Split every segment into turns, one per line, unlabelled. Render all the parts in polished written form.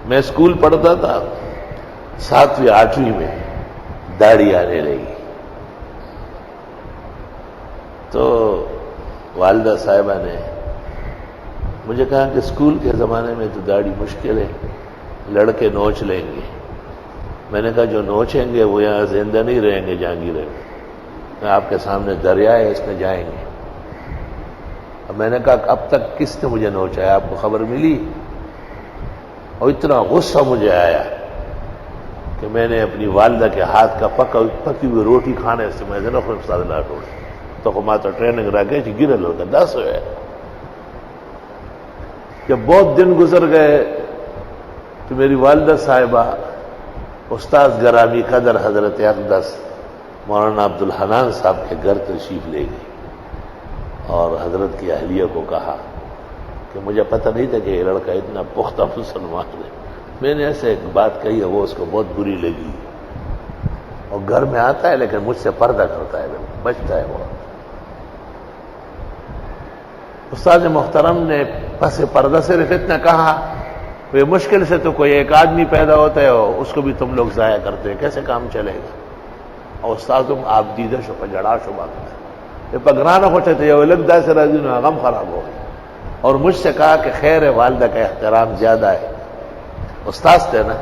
میں اسکول پڑھتا تھا، 7ویں 8ویں میں داڑھی آنے لگی، تو والدہ صاحبہ نے مجھے کہا کہ اسکول کے زمانے میں تو داڑھی مشکل ہے، لڑکے نوچ لیں گے۔ میں نے کہا جو نوچیں گے وہ یہاں زندہ نہیں رہیں گے جہانگیر، میں آپ کے سامنے دریا ہے اس میں جائیں گے۔ اب میں نے کہا کہ اب تک کس نے مجھے نوچا ہے، آپ کو خبر ملی؟ اور اتنا غصہ مجھے آیا کہ میں نے اپنی والدہ کے ہاتھ کا پکی ہوئی روٹی کھانے سے میں نے خوب سادہ لاٹ اڑ تو ماتا ٹریننگ رکھے کہ گرل ہوگا 10 ہوئے۔ جب بہت دن گزر گئے تو میری والدہ صاحبہ استاد گرامی قدر حضرت اقدس مولانا عبدالحنان صاحب کے گھر تشریف لے گئی اور حضرت کی اہلیہ کو کہا کہ مجھے پتہ نہیں تھا کہ یہ لڑکا اتنا پختہ مسلمان ہے۔ میں نے ایسے ایک بات کہی ہے، وہ اس کو بہت بری لگی، اور گھر میں آتا ہے لیکن مجھ سے پردہ کرتا ہے، بچتا ہے وہ۔ استاد محترم نے پس پردہ صرف اتنا کہا کہ مشکل سے تو کوئی ایک آدمی پیدا ہوتا ہے اور اس کو بھی تم لوگ ضائع کرتے ہیں، کیسے کام چلے گا؟ اور استاد تم آپ دیدہ شو پجڑا شو بات ہے یہ پگرانا ہوتے تھے، یہ الگ دا سے راضی نہ غم خراب ہو گیا۔ اور مجھ سے کہا کہ خیر ہے، والدہ کا احترام زیادہ ہے، استاد تھے نا،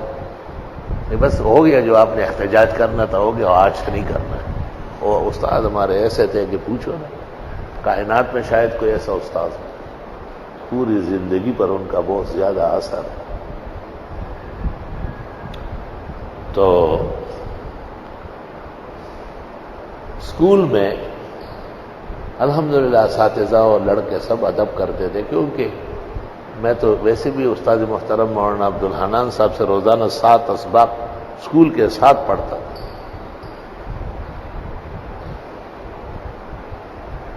یہ بس ہو گیا جو آپ نے احتجاج کرنا تھا ہو گیا، اور آج نہیں کرنا ہے۔ اور استاد ہمارے ایسے تھے کہ پوچھو نا، کائنات میں شاید کوئی ایسا استاد ہو، پوری زندگی پر ان کا بہت زیادہ اثر ہے۔ تو اسکول میں الحمدللہ اساتذہ اور لڑکے سب ادب کرتے تھے، کیونکہ میں تو ویسے بھی استاد محترم مولانا عبدالحنان صاحب سے روزانہ 7 اسباق اسکول کے ساتھ پڑھتا تھا۔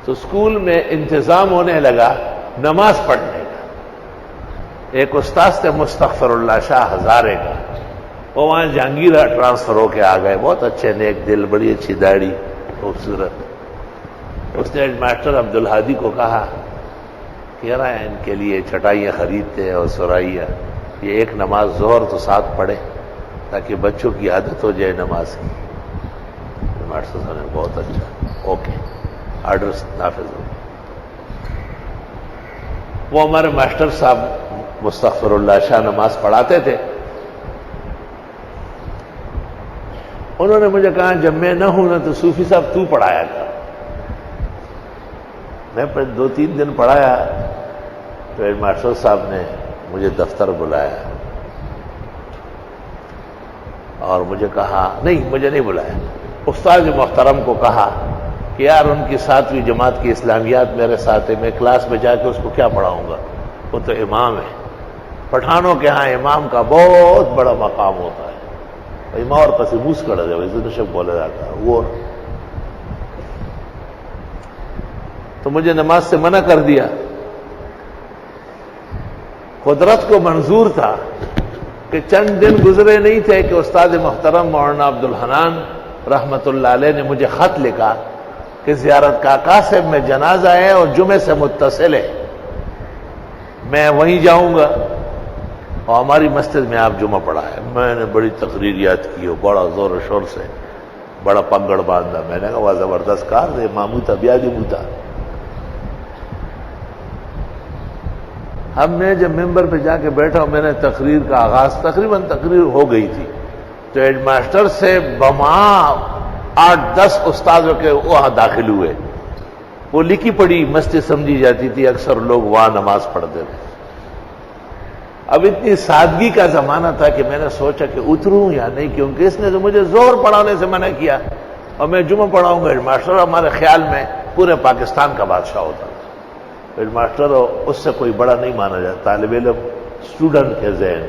تو اسکول میں انتظام ہونے لگا نماز پڑھنے کا۔ ایک استاد تھے مستغفر اللہ شاہ ہزارے کا، وہ وہاں جہانگیرہ ٹرانسفر ہو کے آ گئے، بہت اچھے نیک دل، بڑی اچھی داڑھی، خوبصورت۔ اس نے ہیڈ ماسٹر عبدالہادی کو کہا کہ یار ان کے لیے چٹائیاں خریدتے اور سرائیاں، یہ ایک نماز ظہر تو ساتھ پڑھے تاکہ بچوں کی عادت ہو جائے نماز کی۔ ماسٹر صاحب نے بہت اچھا، اوکے، آرڈر نافذ ہو۔ وہ ہمارے ماسٹر صاحب مستغفر اللہ شاہ نماز پڑھاتے تھے۔ انہوں نے مجھے کہا جب میں نہ ہوں نا تو صوفی صاحب تو پڑھایا کر۔ میں 2-3 دن پڑھایا تو ہیڈ ماسٹر صاحب نے مجھے دفتر بلایا اور مجھے کہا، نہیں مجھے نہیں بلایا، استاد محترم کو کہا کہ یار ان کی 7ویں جماعت کی اسلامیات میرے ساتھ ہے، میں کلاس میں جا کے اس کو کیا پڑھاؤں گا، وہ تو امام ہے۔ پٹھانوں کے ہاں امام کا بہت بڑا مقام ہوتا ہے، امام اور پسی موس کر دے ویسے تو شک بولا جاتا ہے وہ۔ تو مجھے نماز سے منع کر دیا۔ قدرت کو منظور تھا کہ چند دن گزرے نہیں تھے کہ استاد محترم مولانا عبدالحنان رحمت اللہ علیہ نے مجھے خط لکھا کہ زیارت کاکا صاحب میں جنازہ ہے اور جمعے سے متصل ہے، میں وہیں جاؤں گا اور ہماری مسجد میں آپ جمعہ پڑھائے۔ میں نے بڑی تقریریات کی اور بڑا زور و شور سے بڑا پگڑ باندھا۔ میں نے کہا وہ زبردست کار دے مامو تھا بیادی موتا۔ اب میں جب ممبر پہ جا کے بیٹھا میں نے تقریر کا آغاز، تقریباً تقریر ہو گئی تھی، تو ہیڈ ماسٹر سے بما 8-10 استادوں کے وہاں داخل ہوئے۔ وہ لکھی پڑی مسجد سمجھی جاتی تھی، اکثر لوگ وہاں نماز پڑھتے تھے۔ اب اتنی سادگی کا زمانہ تھا کہ میں نے سوچا کہ اتروں یا نہیں، کیونکہ اس نے تو مجھے زور پڑھانے سے منع کیا اور میں جمعہ پڑھاؤں گا۔ ہیڈ ماسٹر ہمارے خیال میں پورے پاکستان کا بادشاہ ہوتا تھا۔ ہیڈ ماسٹر اس سے کوئی بڑا نہیں مانا جاتا، طالب علم اسٹوڈنٹ کے ذہن۔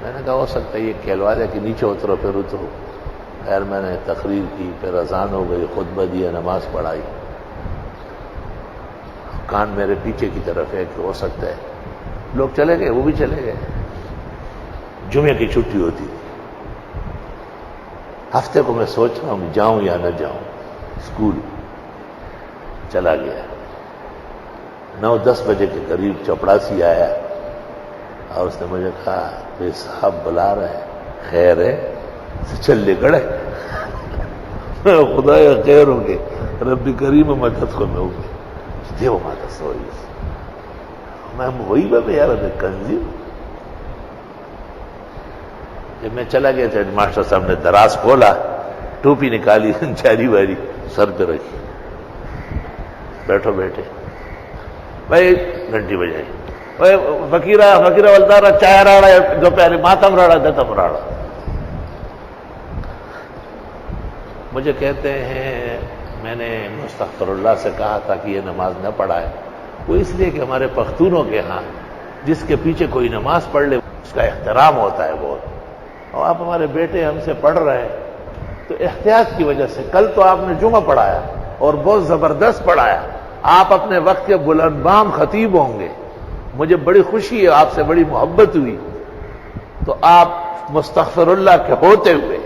میں نے کہا ہو سکتا ہے یہ کہلوا دے کہ نیچے اترو پھر اترو۔ خیر میں نے تقریر کی، پھر اذان ہو گئی، خطبہ دیا، نماز پڑھائی۔ کان میرے پیچھے کی طرف ہے کہ ہو سکتا ہے لوگ چلے گئے، وہ بھی چلے گئے۔ جمعے کی چھٹی ہوتی تھی۔ ہفتے کو میں سوچ رہا ہوں جاؤں یا نہ جاؤں اسکول۔ چلا گیا۔ 9-10 بجے کے قریب چپڑاسی آیا اور اس نے مجھے کہا بے صاحب بلا رہے ہیں، خیر ہے؟ چل لے کڑے خدا یا خیر ہوں گے رب کریم مدد کو میں ہوگی دیو مدد سوئی میں وہی بات یار کنزی. جب میں چلا گیا تو ہیڈ ماسٹر صاحب نے دراز کھولا، ٹوپی نکالی، چاری واری سر پہ رکھی، بیٹھو بیٹھے بھائی گھنٹی بجائی، بھائی فقیرہ ولدارا چائے راڑا دوپہر ماتم راڑا دتم راڑا. مجھے کہتے ہیں میں نے مستغفر اللہ سے کہا تھا کہ یہ نماز نہ پڑھائے، وہ اس لیے کہ ہمارے پختونوں کے ہاں جس کے پیچھے کوئی نماز پڑھ لے اس کا احترام ہوتا ہے بہت، اور آپ ہمارے بیٹے ہم سے پڑھ رہے ہیں تو احتیاط کی وجہ سے. کل تو آپ نے جمعہ پڑھایا اور بہت زبردست پڑھایا، آپ اپنے وقت کے بلند بام خطیب ہوں گے، مجھے بڑی خوشی ہے، آپ سے بڑی محبت ہوئی، تو آپ مستغفر اللہ کے ہوتے ہوئے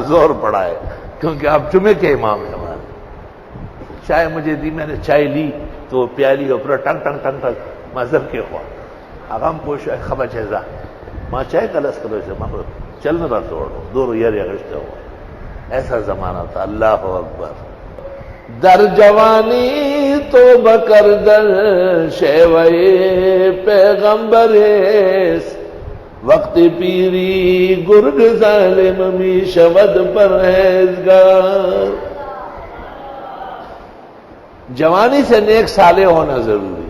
زور پڑھائے کیونکہ آپ جمعے کے امام ہیں ہمارے. چائے مجھے دی، میں نے چائے لی تو پیالی اوپر ٹنگ ٹنگ ٹنگ ٹنگ مذہب کے ہوا اغم پوش خبر چیزا ماں چائے کلس کرو سے ماں چلنا رہا توڑو دو یار اگشتے ہوا. ایسا زمانہ تھا. اللہ اکبر. در جوانی تو بکر در شیوئے پیغمبر وقت پیری گرگ ظالم می شود پرہیزگار. جوانی سے نیک صالح ہونا ضروری.